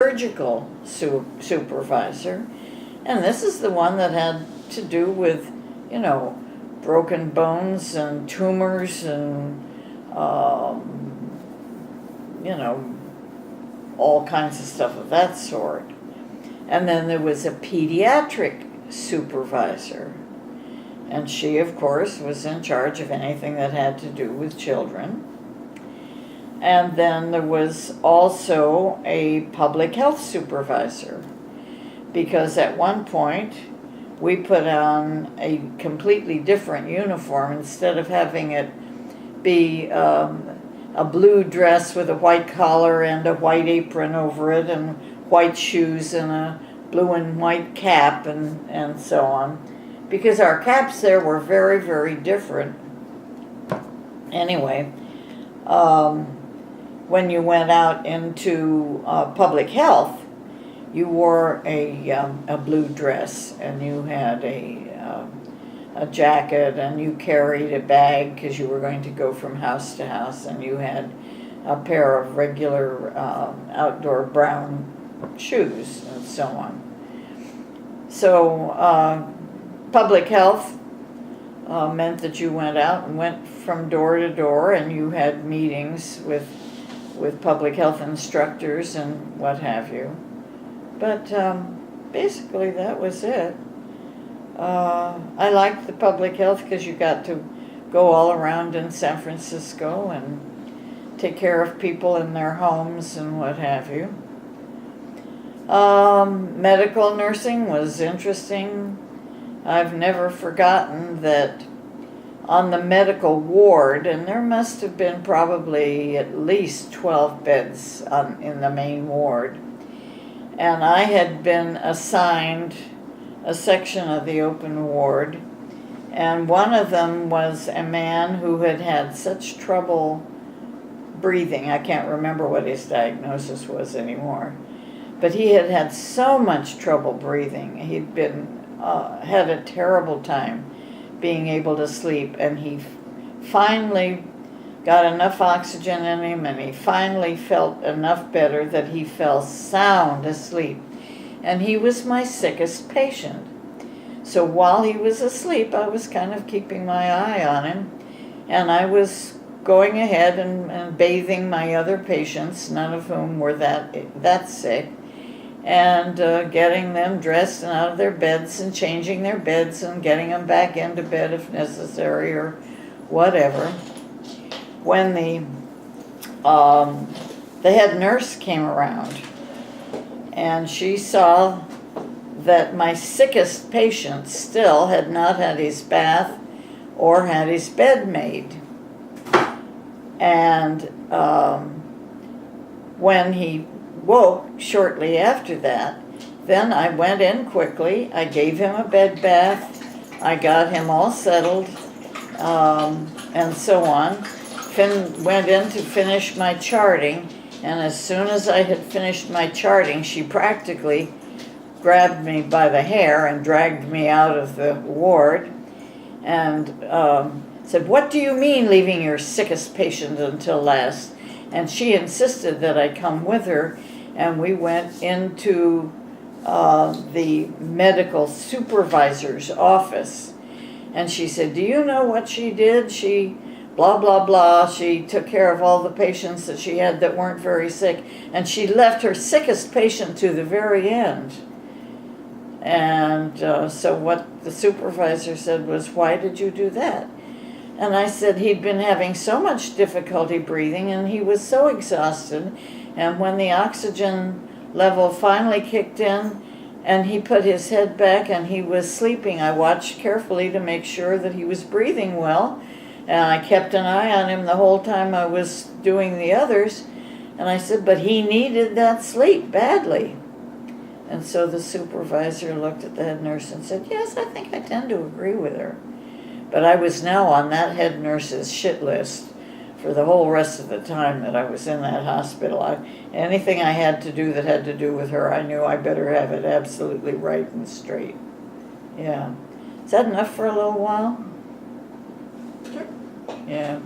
surgical supervisor, and this is the one that had to do with, broken bones and tumors and, all kinds of stuff of that sort. And then there was a pediatric supervisor, and she, of course, was in charge of anything that had to do with children. And then there was also a public health supervisor, because at one point we put on a completely different uniform. Instead of having it be a blue dress with a white collar and a white apron over it and white shoes and a blue and white cap and so on, because our caps there were very, very different. Anyway, when you went out into public health, you wore a blue dress, and you had a jacket, and you carried a bag because you were going to go from house to house, and you had a pair of regular outdoor brown shoes and so on. So public health meant that you went out and went from door to door, and you had meetings with public health instructors and what have you. But basically that was it. I liked the public health because you got to go all around in San Francisco and take care of people in their homes and what have you. Medical nursing was interesting. I've never forgotten that on the medical ward, and there must have been probably at least 12 beds in the main ward, and I had been assigned a section of the open ward, and one of them was a man who had had such trouble breathing. I can't remember what his diagnosis was anymore, but he had had so much trouble breathing. He'd been had a terrible time being able to sleep, and he finally got enough oxygen in him, and he finally felt enough better that he fell sound asleep. And he was my sickest patient. So while he was asleep, I was kind of keeping my eye on him, and I was going ahead and bathing my other patients, none of whom were that sick, and getting them dressed and out of their beds and changing their beds and getting them back into bed if necessary or whatever. When the head nurse came around, and she saw that my sickest patient still had not had his bath or had his bed made. And when he woke shortly after that, then I went in quickly, I gave him a bed bath, I got him all settled, and so on. Finn went in to finish my charting, and as soon as I had finished my charting, she practically grabbed me by the hair and dragged me out of the ward and said, "What do you mean leaving your sickest patient until last?" And she insisted that I come with her, and we went into the medical supervisor's office. And she said, "Do you know what she did? She blah, blah, blah. She took care of all the patients that she had that weren't very sick, and she left her sickest patient to the very end." And so what the supervisor said was, "Why did you do that?" And I said he'd been having so much difficulty breathing, and he was so exhausted, and when the oxygen level finally kicked in and he put his head back and he was sleeping, I watched carefully to make sure that he was breathing well, and I kept an eye on him the whole time I was doing the others, and I said, "But he needed that sleep badly." And so the supervisor looked at the head nurse and said, "Yes, I think I tend to agree with her." But I was now on that head nurse's shit list for the whole rest of the time that I was in that hospital. Anything I had to do that had to do with her, I knew I better have it absolutely right and straight. Yeah. Is that enough for a little while? Sure. Yeah.